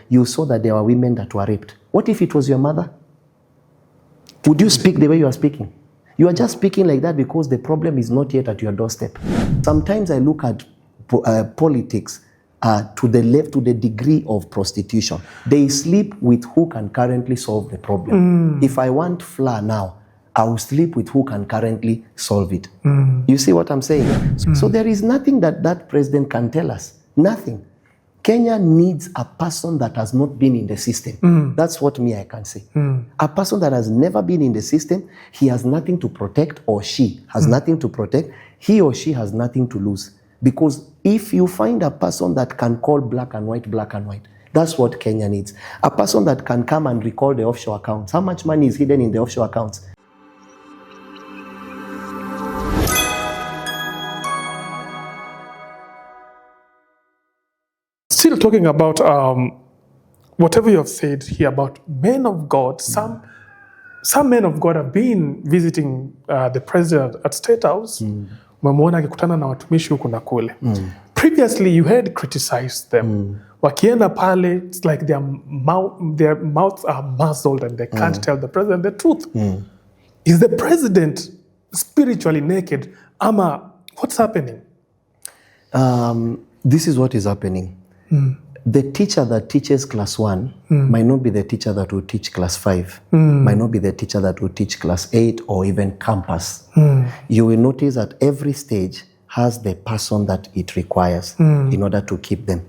You saw that there were women that were raped. What if it was your mother? Would you speak the way you are speaking? You are just speaking like that because the problem is not yet at your doorstep. Sometimes I look at politics to the left, to the degree of prostitution. They sleep with who can currently solve the problem. If I want flour now, I will sleep with who can currently solve it. You see what I'm saying? So there is nothing that president can tell us. Nothing. Kenya needs a person that has not been in the system. That's what I can say. A person that has never been in the system, he has nothing to protect, or she has nothing to protect. He or she has nothing to lose. Because if you find a person that can call black and white, that's what Kenya needs. A person that can come and recall the offshore accounts. How much money is hidden in the offshore accounts? Still talking about whatever you have said here about men of God, some men of God have been visiting the president at State House. Umemwona akikutana na watumishi huku na kule. Previously you had criticized them. Wakienda pale, it's like their mouths are muzzled and they can't tell the president the truth. Is the president spiritually naked? Ama, what's happening? This is what is happening. The teacher that teaches class 1 might not be the teacher that will teach class 5, might not be the teacher that will teach class 8 or even campus. You will notice that every stage has the person that it requires in order to keep them.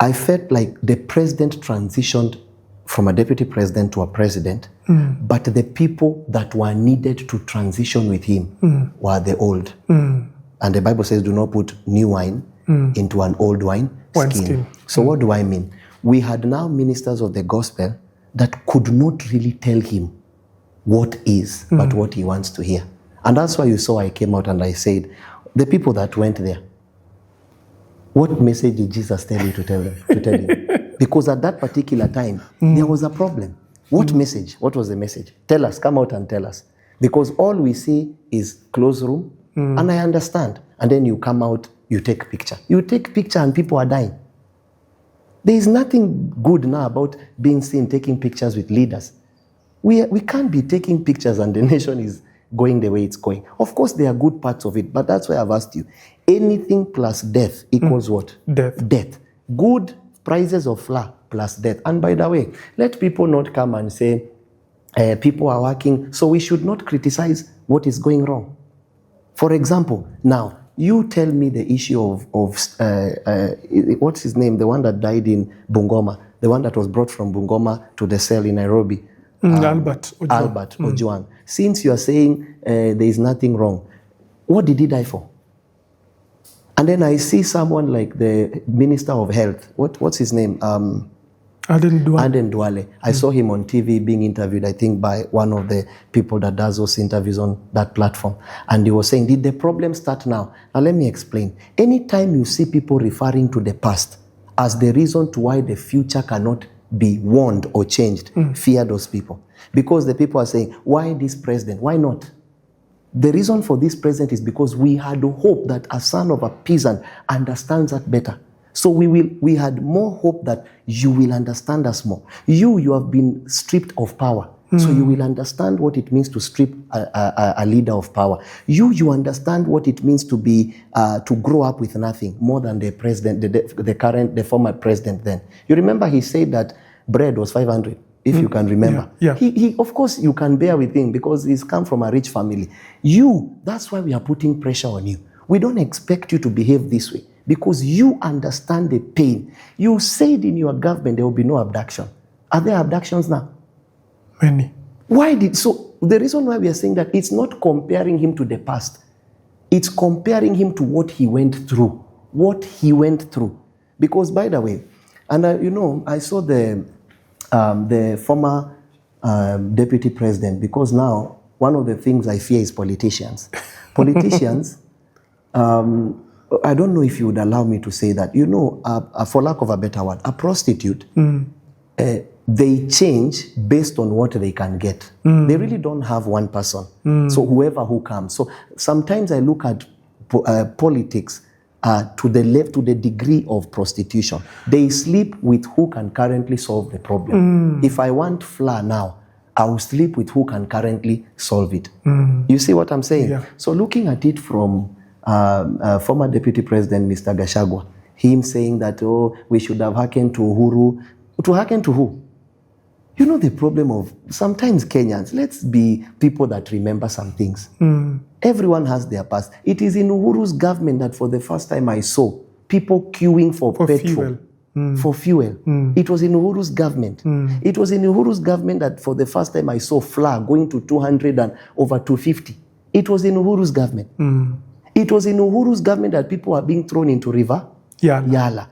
I felt like the president transitioned from a deputy president to a president, but the people that were needed to transition with him were the old. And the Bible says, do not put new wine into an old wine skin. So what do I mean? We had now ministers of the gospel that could not really tell him what is, but what he wants to hear. And that's why you saw I came out and I said, the people that went there, what message did Jesus tell you to tell them? To tell you? Because at that particular time, there was a problem. What message? What was the message? Tell us, come out and tell us. Because all we see is closed room, and I understand. And then you come out, you take picture. You take picture and people are dying. There is nothing good now about being seen taking pictures with leaders. We can't be taking pictures and the nation is going the way it's going. Of course, there are good parts of it, but that's why I've asked you. Anything plus death equals what? Death. Good prices of flour plus death. And by the way, let people not come and say, people are working, so we should not criticize what is going wrong. For example, now, you tell me the issue of what's his name? The one that died in Bungoma, the one that was brought from Bungoma to the cell in Nairobi. Albert Ojwang. Since you are saying there is nothing wrong, what did he die for? And then I see someone like the Minister of Health. What's his name? Aden Duale. I saw him on TV being interviewed, I think, by one of the people that does those interviews on that platform. And he was saying, did the problem start now? Now let me explain. Anytime you see people referring to the past as the reason to why the future cannot be warned or changed, fear those people. Because the people are saying, why this president? Why not? The reason for this president is because we had hope that a son of a peasant understands that better. So we had more hope that you will understand us more. You have been stripped of power. So you will understand what it means to strip a leader of power. You understand what it means to be to grow up with nothing more than the president, the former president then. You remember he said that bread was 500, if you can remember. He of course you can bear with him because he's come from a rich family. That's why we are putting pressure on you. We don't expect you to behave this way. Because you understand the pain. You said in your government there will be no abduction. Are there abductions now? Many. So the reason why we are saying that, it's not comparing him to the past. It's comparing him to what he went through. What he went through. Because by the way, and I saw the former deputy president, because now one of the things I fear is politicians. Politicians, I don't know if you would allow me to say that, for lack of a better word, a prostitute, they change based on what they can get. They really don't have one person. So whoever who comes. So sometimes I look at politics to the degree of prostitution. They sleep with who can currently solve the problem. If I want flour now, I will sleep with who can currently solve it. You see what I'm saying? Yeah. So looking at it from former Deputy President Mr. Gachagua, him saying that, oh, we should have hearkened to Uhuru. To hearken to who? You know the problem of sometimes Kenyans, let's be people that remember some things. Everyone has their past. It is in Uhuru's government that for the first time I saw people queuing for petrol. For fuel. It was in Uhuru's government. It was in Uhuru's government that for the first time I saw flour going to 200 and over 250. It was in Uhuru's government. It was in Uhuru's government that people are being thrown into river Yala.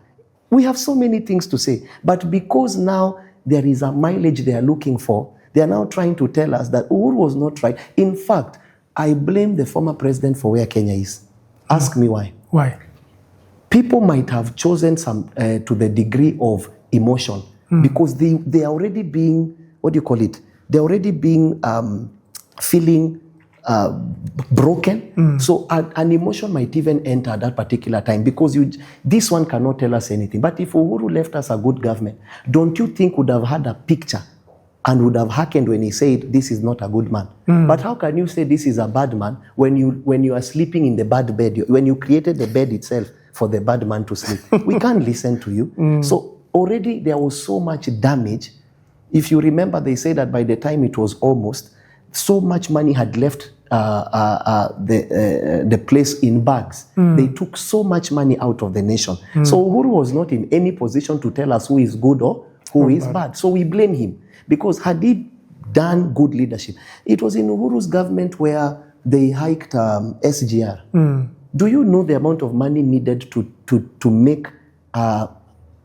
We have so many things to say. But because now there is a mileage they are looking for, they are now trying to tell us that Uhuru was not right. In fact, I blame the former president for where Kenya is. Ask me why. Why? People might have chosen some to the degree of emotion because they are already being, what do you call it? They're already being feeling broken. So an emotion might even enter at that particular time because this one cannot tell us anything. But if Uhuru left us a good government, don't you think would have had a picture and would have hearkened when he said this is not a good man? But how can you say this is a bad man when you are sleeping in the bad bed, when you created the bed itself for the bad man to sleep? We can't listen to you. So already there was so much damage. If you remember, they say that by the time it was almost, so much money had left the place in bags. They took so much money out of the nation. So Uhuru was not in any position to tell us who is good or who is bad. So we blame him because had he done good leadership, it was in Uhuru's government where they hiked SGR. Do you know the amount of money needed to make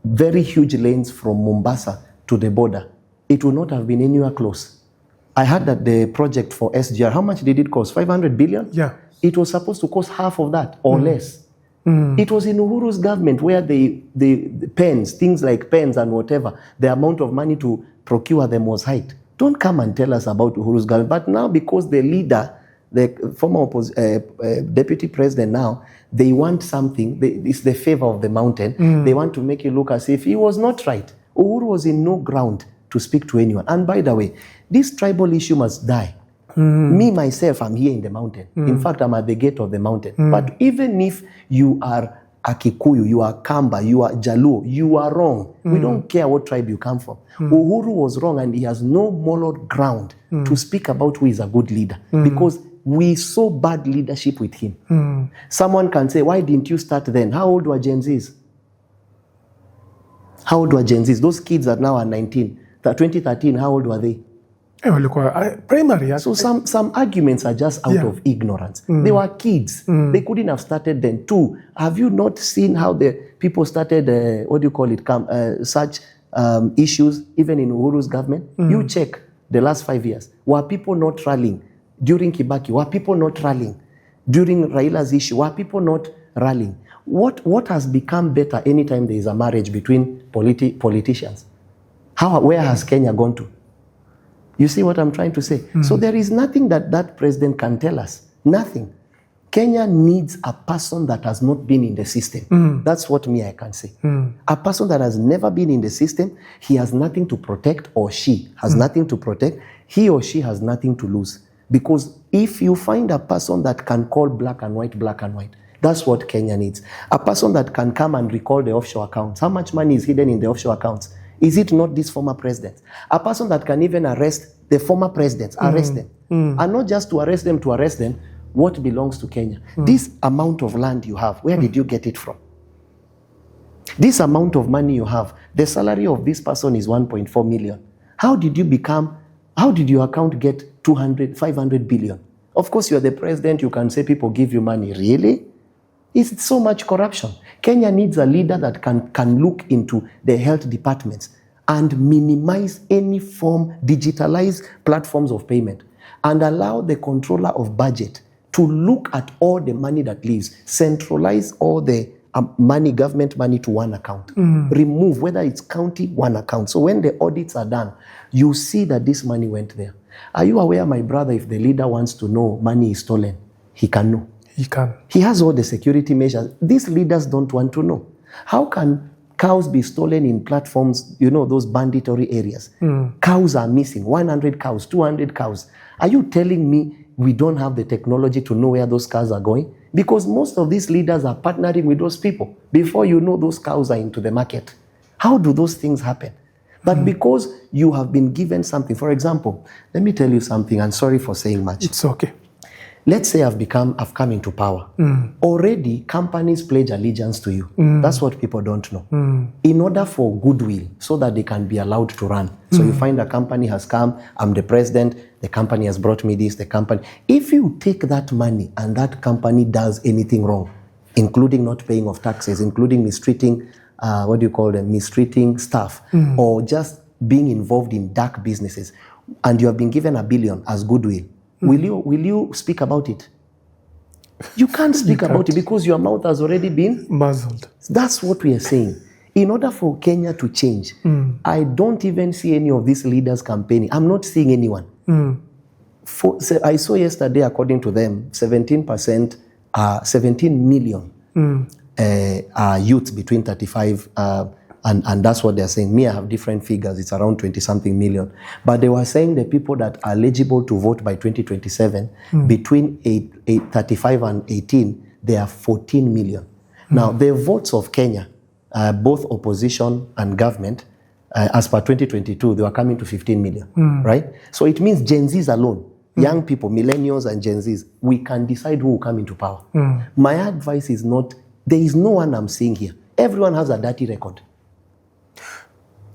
very huge lanes from Mombasa to the border? It would not have been anywhere close. I heard that the project for SGR, how much did it cost? 500 billion? Yeah. It was supposed to cost half of that or less. It was in Uhuru's government where the pens, things like pens and whatever, the amount of money to procure them was hiked. Don't come and tell us about Uhuru's government. But now because the leader, the former deputy president now, they want something, it's the favor of the mountain. They want to make it look as if he was not right. Uhuru was in no ground to speak to anyone. And by the way, this tribal issue must die. Me, myself, I'm here in the mountain. In fact, I'm at the gate of the mountain. But even if you are a Kikuyu, you are Kamba, you are Jaluo, you are wrong. We don't care what tribe you come from. Uhuru was wrong and he has no moral ground to speak about who is a good leader because we saw bad leadership with him. Someone can say, why didn't you start then? How old were Gen Zs? How old were Gen Zs? Those kids that now are 19. 2013, how old were they? Primary. So some arguments are just out of ignorance. They were kids. They couldn't have started then. Two, have you not seen how the people started, such issues, even in Uhuru's government? You check the last 5 years. Were people not rallying? During Kibaki, were people not rallying? During Raila's issue, were people not rallying? What has become better anytime there is a marriage between politicians? Where has Kenya gone to? You see what I'm trying to say? So there is nothing that president can tell us. Nothing. Kenya needs a person that has not been in the system. That's what I can say. A person that has never been in the system, he has nothing to protect, or she has nothing to protect. He or she has nothing to lose. Because if you find a person that can call black and white, that's what Kenya needs. A person that can come and recall the offshore accounts. How much money is hidden in the offshore accounts? Is it not this former president? A person that can even arrest the former presidents, arrest them. And not just to arrest them, what belongs to Kenya. This amount of land you have, where did you get it from? This amount of money you have, the salary of this person is 1.4 million. How did your account get 500 billion? Of course, you are the president, you can say people give you money. Really? It's so much corruption. Kenya needs a leader that can look into the health departments and minimize any form, digitalize platforms of payment, and allow the controller of budget to look at all the money that leaves, centralize all the government money to one account, remove, whether it's county, one account. So when the audits are done, you see that this money went there. Are you aware, my brother, if the leader wants to know money is stolen, he can know. He can. He has all the security measures. These leaders don't want to know. How can cows be stolen in platforms, those banditory areas? Cows are missing, 100 cows, 200 cows. Are you telling me we don't have the technology to know where those cows are going? Because most of these leaders are partnering with those people. Before you know, those cows are into the market. How do those things happen? But because you have been given something, for example, let me tell you something, and sorry for saying much. It's okay. Let's say I've come into power. Already, companies pledge allegiance to you. That's what people don't know. In order for goodwill, so that they can be allowed to run. So you find a company has come, I'm the president, the company has brought me this, the company. If you take that money and that company does anything wrong, including not paying of taxes, including mistreating, mistreating staff, or just being involved in dark businesses, and you have been given $1 billion as goodwill, will you speak about it? You can't speak about it because your mouth has already been muzzled. That's what we are saying. In order for Kenya to change, I don't even see any of these leaders campaigning. I'm not seeing anyone. I saw yesterday, according to them, 17 million youth between 35 and that's what they're saying. Me, I have different figures. It's around 20-something million. But they were saying the people that are eligible to vote by 2027, between 35 and 18, they are 14 million. Now, the votes of Kenya, both opposition and government, as per 2022, they were coming to 15 million, right? So it means Gen Zs alone, young people, millennials and Gen Zs, we can decide who will come into power. My advice is not, there is no one I'm seeing here. Everyone has a dirty record.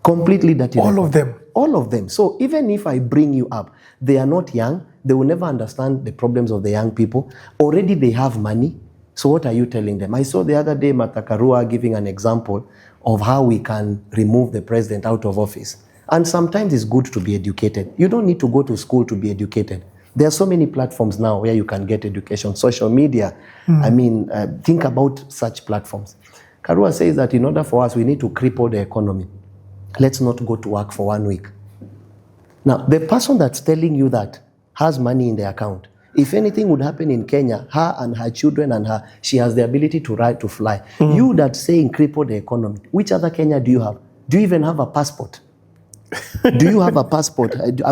Completely dirty record. All of them? All of them. So even if I bring you up, they are not young. They will never understand the problems of the young people. Already they have money. So what are you telling them? I saw the other day Martha Karua giving an example of how we can remove the president out of office. And sometimes it's good to be educated. You don't need to go to school to be educated. There are so many platforms now where you can get education, social media. Think about such platforms. Karua says that in order for us, we need to cripple the economy. Let's not go to work for 1 week. Now, the person that's telling you that has money in the account. If anything would happen in Kenya, her and her children and her, she has the ability to ride, to fly. You that saying cripple the economy, which other Kenya do you have? Do you even have a passport? Do you have a passport? Do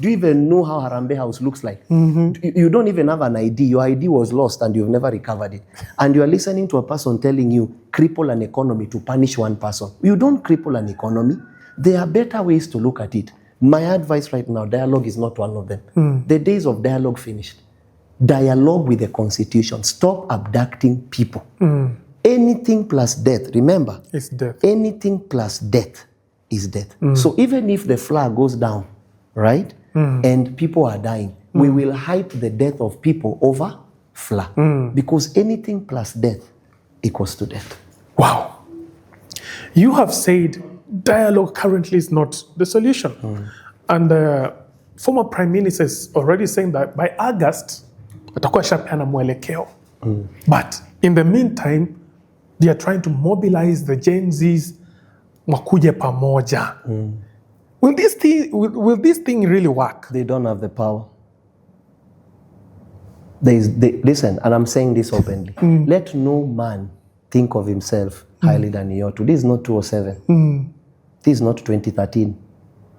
you even know how Harambee House looks like? You don't even have an ID. Your ID was lost and you've never recovered it. And you are listening to a person telling you, cripple an economy to punish one person. You don't cripple an economy. There are better ways to look at it. My advice right now, dialogue is not one of them. The days of dialogue finished. Dialogue with the Constitution. Stop abducting people. Anything plus death, remember, it's death. Anything plus death is death. So even if the flag goes down, right, and people are dying, we will hype the death of people over flag. Because anything plus death equals to death. Wow. You have said dialogue currently is not the solution. And the former Prime Minister is already saying that by August, atakuwa shapeana mwelekeo. But in the meantime, they are trying to mobilize the Gen Zs wakuje pamoja. Will this thing really work? They don't have the power. Listen, and I'm saying this openly. Let no man think of himself highly than he ought to. This is not 2007. This is not 2013.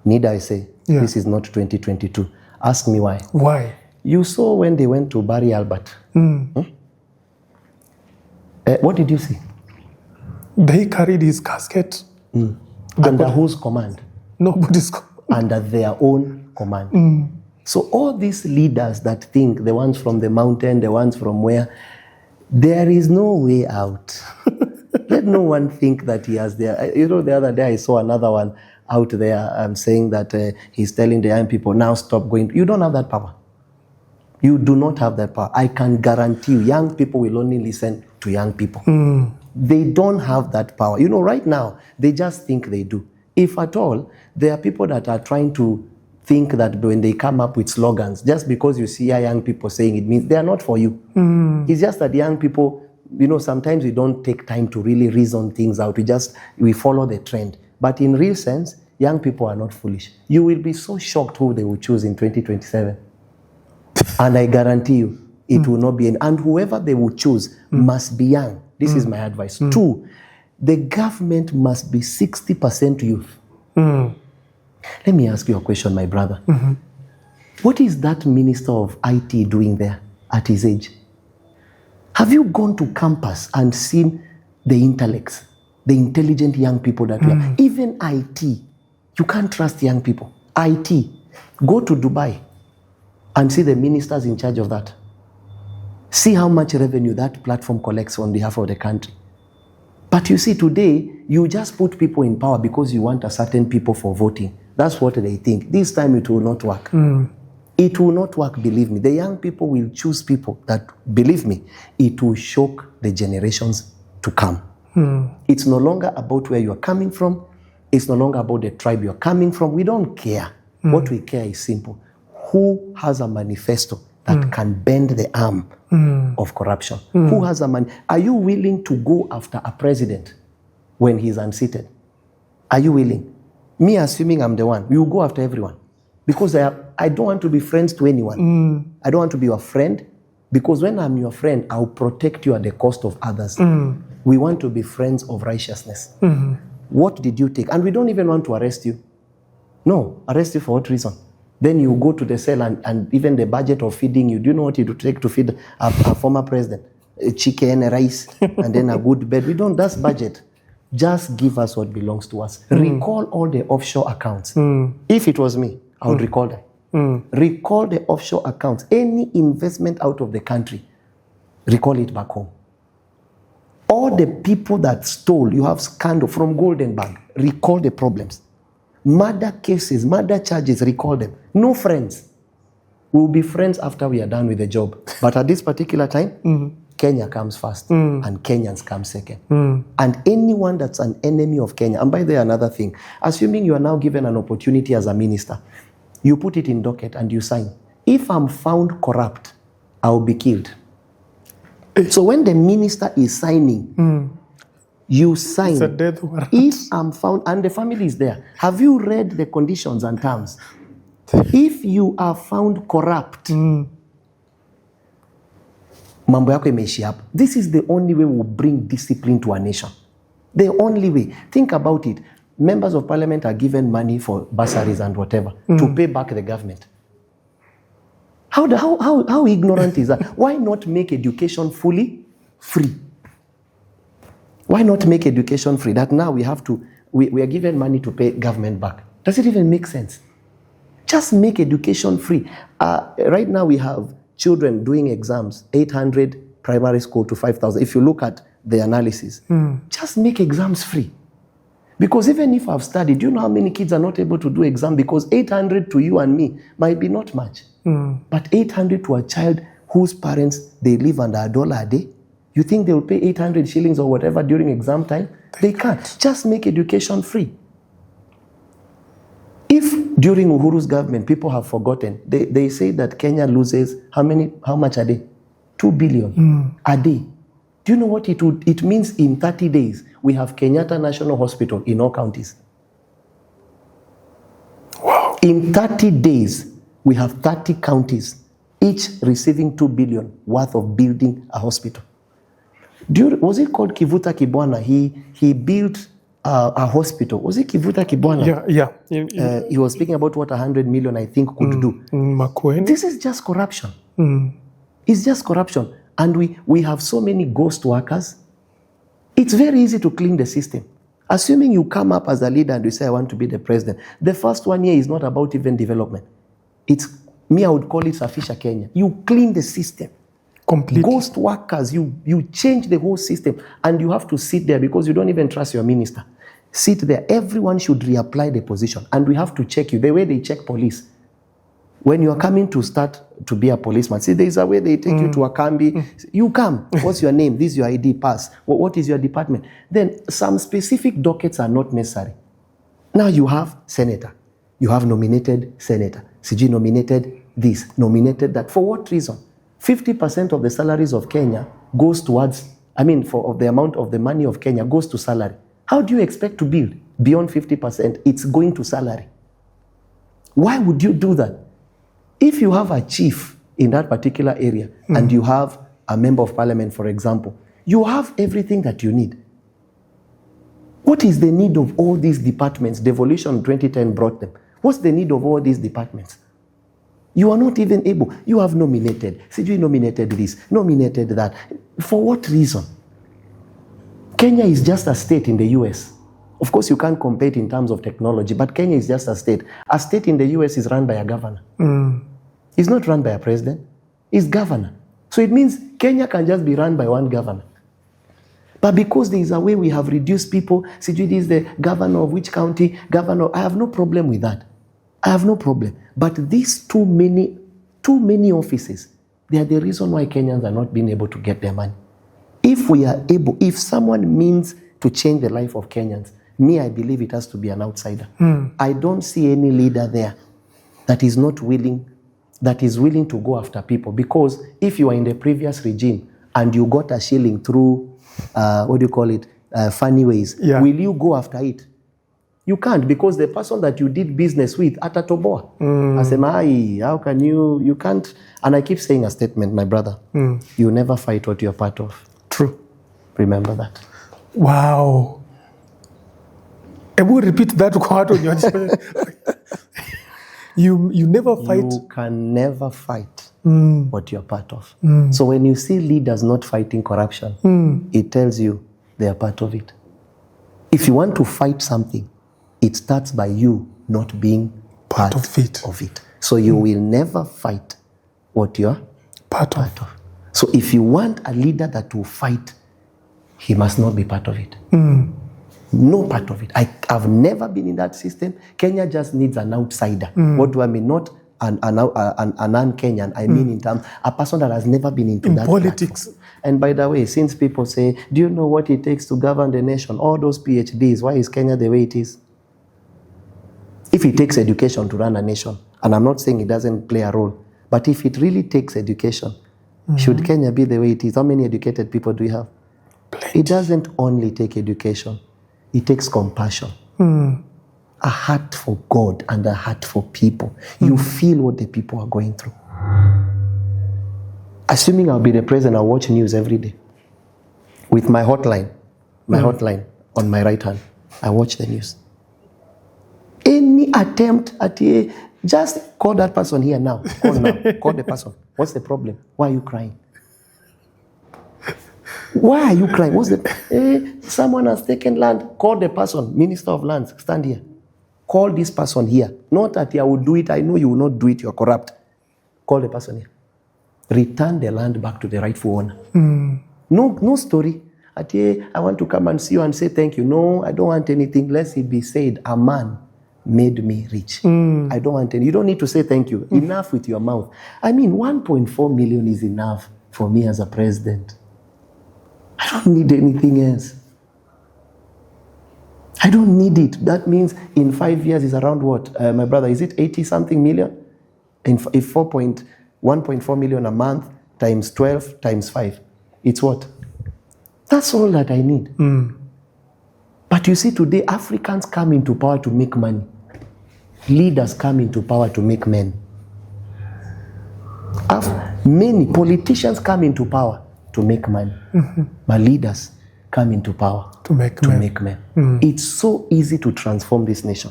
Need I say? Yeah. This is not 2022. Ask me why. Why? You saw when they went to bury Albert. What did you see? They carried his casket. Under whose command? Nobody's command. Under their own command. So all these leaders that think, the ones from the mountain, the ones from where, there is no way out. Let no one think that he has their... the other day I saw another one out there saying that he's telling the young people, now stop going. You don't have that power. You do not have that power. I can guarantee you, young people will only listen to young people. They don't have that power. Right now, they just think they do. If at all, there are people that are trying to think that when they come up with slogans, just because you see young people saying it means they are not for you. It's just that young people, sometimes we don't take time to really reason things out. We follow the trend. But in real sense, young people are not foolish. You will be so shocked who they will choose in 2027. And I guarantee you, it will not be any. And whoever they will choose must be young. This is my advice. 2, the government must be 60% youth. Let me ask you a question, my brother. What is that minister of IT doing there at his age? Have you gone to campus and seen the intellects, the intelligent young people that we are? Even IT, you can't trust young people. IT, go to Dubai and see the ministers in charge of that. See how much revenue that platform collects on behalf of the country. But you see, today, you just put people in power because you want a certain people for voting. That's what they think. This time it will not work. It will not work, believe me. The young people will choose people that, believe me, it will shock the generations to come. It's no longer about where you are coming from. It's no longer about the tribe you're coming from. We don't care. What we care is simple. Who has a manifesto that can bend the arm of corruption? Who has a man? Are you willing to go after a president when he's unseated? Are you willing? Me, assuming I'm the one, we will go after everyone. Because I don't want to be friends to anyone. I don't want to be your friend. Because when I'm your friend, I'll protect you at the cost of others. We want to be friends of righteousness. What did you take? And we don't even want to arrest you. No, arrest you for what reason? Then you go to the cell and even the budget of feeding you. Do you know what it would take to feed a former president? A chicken, a rice, and then a good bed. We don't, that's budget. Just give us what belongs to us. Recall all the offshore accounts. If it was me, I would recall them. Recall the offshore accounts. Any investment out of the country, recall it back home. All the people that stole, you have scandal from Golden Bag, recall the problems. Murder cases, murder charges, recall them. No friends. We'll be friends after we are done with the job. But at this particular time, Kenya comes first and Kenyans come second. And anyone that's an enemy of Kenya, and by the way, another thing, assuming you are now given an opportunity as a minister, you put it in docket and you sign. If I'm found corrupt, I'll be killed. So when the minister is signing, you sign. It's a death warrant. If I'm found, and the family is there, have you read the conditions and terms? If you are found corrupt, mambo yako imeishi hapo. This is the only way we'll bring discipline to a nation. The only way. Think about it. Members of parliament are given money for bursaries and whatever to pay back the government. How ignorant is that? Why not make education fully free? Why not make education free? That now we are given money to pay government back. Does it even make sense? Just make education free. Right now we have children doing exams, 800 primary school to 5,000. If you look at the analysis, just make exams free. Because even if I've studied, do you know how many kids are not able to do exam? Because 800 to you and me might be not much. But 800 to a child whose parents, they live under $1 a day, you think they will pay 800 shillings or whatever during exam time? They can't. Just make education free. If during Uhuru's government, people have forgotten, they say that Kenya loses how much a day? 2 billion a day. Do you know what it means in 30 days? We have Kenyatta National Hospital in all counties. Wow. In 30 days, we have 30 counties, each receiving 2 billion worth of building a hospital. Was it called Kivuta Kibwana? He built a hospital. Was it Kivuta Kibwana? Yeah. He was speaking about what 100 million, I think, could do. Makueni. This is just corruption. It's just corruption. And we have so many ghost workers. It's very easy to clean the system. Assuming you come up as a leader and you say, I want to be the president, the first 1 year is not about even development. It's, I would call it Safisha Kenya. You clean the system. Completely. Ghost workers, you change the whole system, and you have to sit there because you don't even trust your minister. Sit there. Everyone should reapply the position, and we have to check you the way they check police. When you are coming to start to be a policeman, see, there is a way they take you to a kambi. You come. What's your name? This is your ID pass. What is your department? Then some specific dockets are not necessary. Now you have senator. You have nominated senator. CG nominated this, nominated that. For what reason? 50% of the salaries of Kenya goes towards, of the amount of the money of Kenya goes to salary. How do you expect to build? Beyond 50%, it's going to salary. Why would you do that? If you have a chief in that particular area, and you have a member of parliament, for example, you have everything that you need. What is the need of all these departments? Devolution 2010 brought them. What's the need of all these departments? You are not even able. You have nominated. CG nominated this, nominated that. For what reason? Kenya is just a state in the US. Of course, you can't compare it in terms of technology, but Kenya is just a state. A state in the US is run by a governor. It's not run by a president. It's governor. So it means Kenya can just be run by one governor. But because there is a way we have reduced people, CG is the governor of which county, governor, I have no problem with that. I have no problem. But these too many offices, they are the reason why Kenyans are not being able to get their money. If we are able, if someone means to change the life of Kenyans, me, I believe it has to be an outsider. I don't see any leader there that is not willing, that is willing to go after people. Because if you are in the previous regime and you got a shilling through, funny ways, will you go after it? You can't, because the person that you did business with, atatoboa. I say, how can you can't. And I keep saying a statement, my brother, you never fight what you're part of. True. Remember that. Wow. I will repeat that quote on your You never fight. You can never fight what you're part of. So when you see leaders not fighting corruption, it tells you they are part of it. If you want to fight something, it starts by you not being part of it. So you will never fight what you're part of. So if you want a leader that will fight, he must not be part of it. No part of it. I've never been in that system. Kenya just needs an outsider. What do I mean? Not an non-Kenyan. I mean in terms, a person that has never been into that politics. platform. And by the way, since people say, do you know what it takes to govern the nation? All those PhDs, why is Kenya the way it is? If it takes education to run a nation, and I'm not saying it doesn't play a role, but if it really takes education, should Kenya be the way it is? How many educated people do we have? Plenty. It doesn't only take education. It takes compassion. A heart for God and a heart for people. You feel what the people are going through. Assuming I'll be the president, I'll watch news every day. With my hotline on my right hand, I watch the news. Any attempt at just call that person here now. Call now. Call the person. What's the problem? Why are you crying? Why are you crying? What's the... someone has taken land. Call the person. Minister of Lands, stand here. Call this person here. Not that I will do it. I know you will not do it. You're corrupt. Call the person here. Return the land back to the rightful owner. No story. I want to come and see you and say thank you. No, I don't want anything. Lest it be said, a man made me rich. I don't want any. You don't need to say thank you. Enough with your mouth. I mean, 1.4 million is enough for me as a president. I don't need anything else. I don't need it. That means in 5 years is around what? My brother, is it 80 something million? If 1.4 million a month times 12 times 5, it's what? That's all that I need. But you see, today Africans come into power to make money. Leaders come into power to make men. Many politicians come into power to make money. But leaders come into power to make men. It's so easy to transform this nation.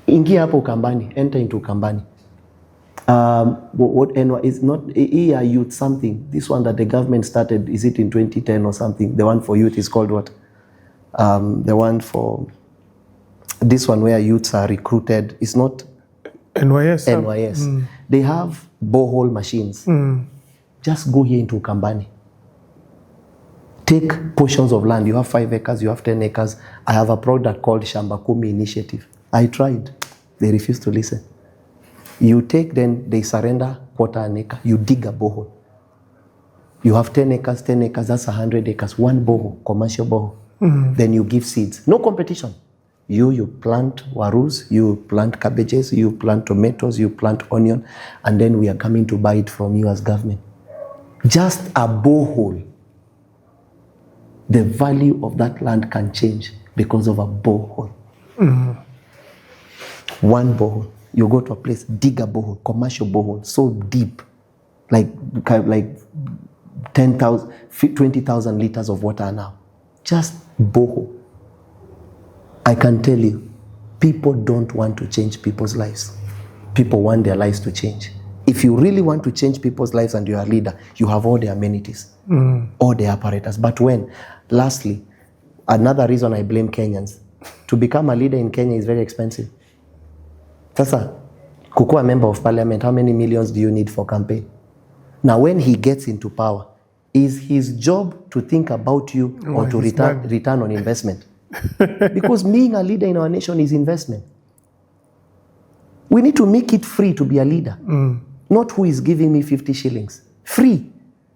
Ingia hapo Ukambani, enter into Ukambani. What is not a youth something. This one that the government started, is it in 2010 or something? The one for youth is called what? The one for this one where youths are recruited is not NYS. They have borehole machines. Just go here into Ukambani. Take portions of land. You have 5 acres, you have 10 acres. I have a product called Shamba Kumi Initiative. I tried. They refused to listen. You take, then they surrender quarter an acre. You dig a borehole. You have 10 acres, that's 100 acres. One borehole, commercial borehole. Then you give seeds. No competition. You plant warus, you plant cabbages, you plant tomatoes, you plant onion, and then we are coming to buy it from you as government. Just a borehole. The value of that land can change because of a borehole. One borehole. You go to a place, dig a borehole, commercial borehole, so deep, like 10,000, 20,000 liters of water now. Just borehole. I can tell you, people don't want to change people's lives. People want their lives to change. If you really want to change people's lives and you're a leader, you have all the amenities, all the apparatus. But lastly, another reason I blame Kenyans, to become a leader in Kenya is very expensive. Sasa, kukuwa member of parliament, how many millions do you need for campaign? Now, when he gets into power, is his job to think about you or to return on investment? Because being a leader in our nation is investment. We need to make it free to be a leader. Not who is giving me 50 shillings. Free.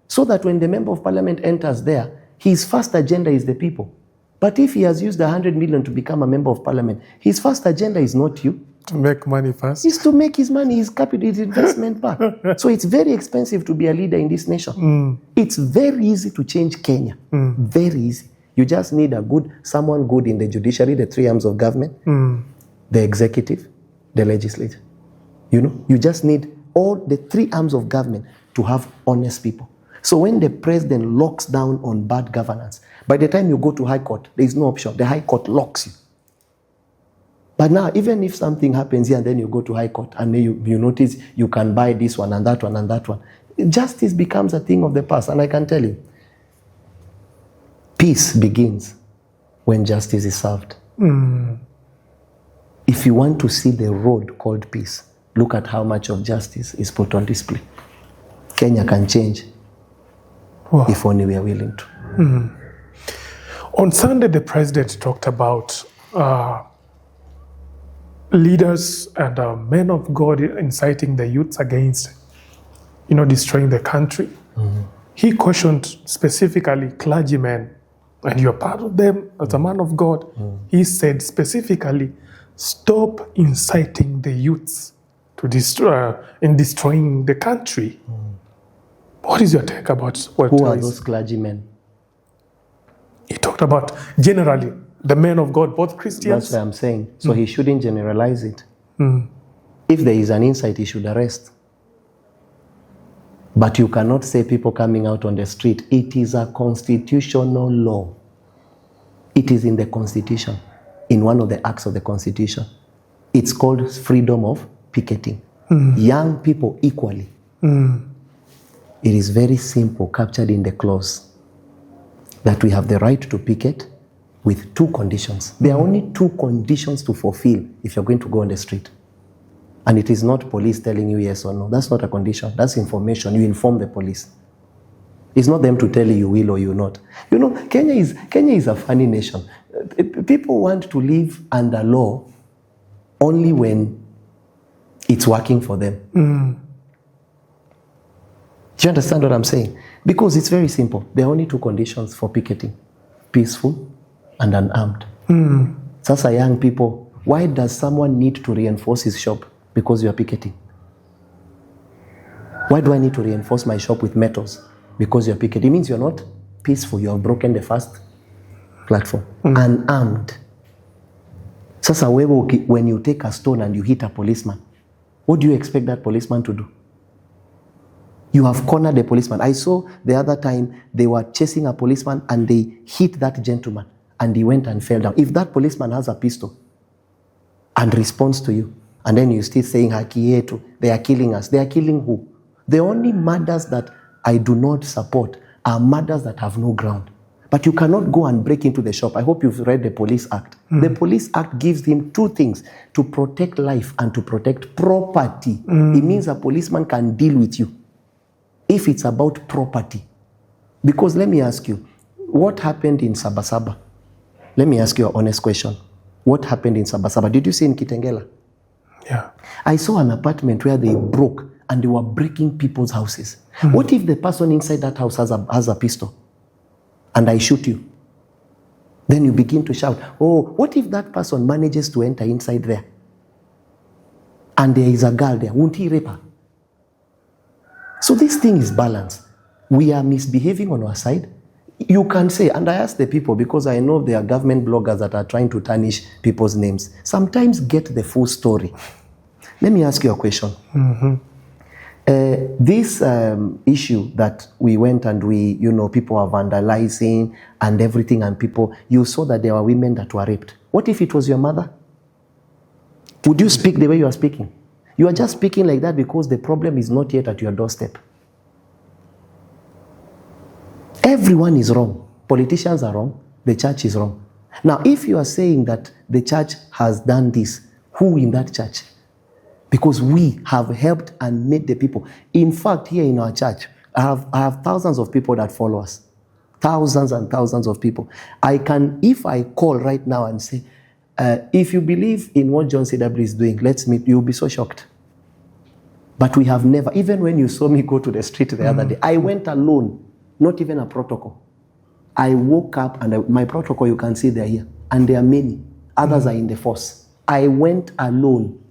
So that when the member of parliament enters there, his first agenda is the people. But if he has used 100 million to become a member of parliament, his first agenda is not you. To make money first. It's to make his money, his capital, his investment back. So it's very expensive to be a leader in this nation. It's very easy to change Kenya. Very easy. You just need someone good in the judiciary, the three arms of government, the executive, the legislature. You just need all the three arms of government to have honest people. So when the president locks down on bad governance, by the time you go to high court, there is no option. The high court locks you. But now, even if something happens here and then you go to high court and then you notice you can buy this one and that one and that one, justice becomes a thing of the past. And I can tell you, peace begins when justice is served. If you want to see the road called peace, look at how much of justice is put on display. Kenya can change if only we are willing to. On Sunday, the president talked about leaders and men of God inciting the youths against, destroying the country. He cautioned specifically clergymen, and you're part of them as a man of God. He said specifically, stop inciting the youths to destroying the country. What is your take about what? Who are those clergymen? He talked about generally the men of God, both Christians. That's what I'm saying. So he shouldn't generalize it. If there is an insight, he should arrest. But you cannot say people coming out on the street. It is a constitutional law. It is in the Constitution, in one of the acts of the Constitution. It's called freedom of picketing. Young people equally. It is very simple, captured in the clause, that we have the right to picket with two conditions. There are only two conditions to fulfill if you're going to go on the street. And it is not police telling you yes or no. That's not a condition. That's information. You inform the police. It's not them to tell you will or you not. Kenya is a funny nation. People want to live under law only when it's working for them. Do you understand what I'm saying? Because it's very simple. There are only two conditions for picketing: peaceful and unarmed. Sasa young people, why does someone need to reinforce his shop because you are picketing? Why do I need to reinforce my shop with metals because you are picketing? It means you're not peaceful. You have broken the first platform. Unarmed. Sasa wewe, when you take a stone and you hit a policeman, what do you expect that policeman to do? You have cornered the policeman. I saw the other time they were chasing a policeman and they hit that gentleman and he went and fell down. If that policeman has a pistol and responds to you, and then you still saying haki yetu, they are killing us. They are killing who? The only murders that I do not support are murders that have no ground. But you cannot go and break into the shop. I hope you've read the Police Act. The Police Act gives him two things: to protect life and to protect property. It means a policeman can deal with you if it's about property. Because let me ask you, what happened in Sabasaba? Let me ask you an honest question. What happened in Sabasaba? Did you see in Kitengela? Yeah. I saw an apartment where they broke and they were breaking people's houses. What if the person inside that house has a pistol and I shoot you? Then you begin to shout, oh, what if that person manages to enter inside there and there is a girl there? Won't he rape her? So this thing is balanced. We are misbehaving on our side. You can say, and I ask the people, because I know there are government bloggers that are trying to tarnish people's names. Sometimes get the full story. Let me ask you a question. This issue that we went and people are vandalizing and everything, and you saw that there were women that were raped. What if it was your mother? Would you speak the way you are speaking? You are just speaking like that because the problem is not yet at your doorstep. Everyone is wrong. Politicians are wrong. The church is wrong. Now, if you are saying that the church has done this, who in that church? Because we have helped and made the people. In fact, here in our church, I have thousands of people that follow us. Thousands and thousands of people. If I call right now and say, if you believe in what John C.W. is doing, let's meet, you'll be so shocked. But we have never, even when you saw me go to the street the other day, I went alone, not even a protocol. I woke up and my protocol, you can see they're here. And there are many. Others are in the force. I went alone.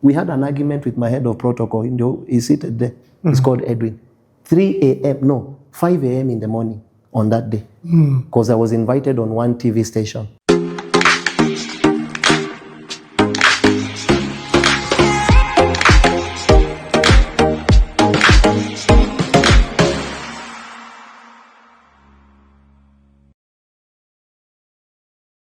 We had an argument with my head of protocol. He's seated there. He's called Edwin. 5 a.m. in the morning on that day. Because I was invited on one TV station.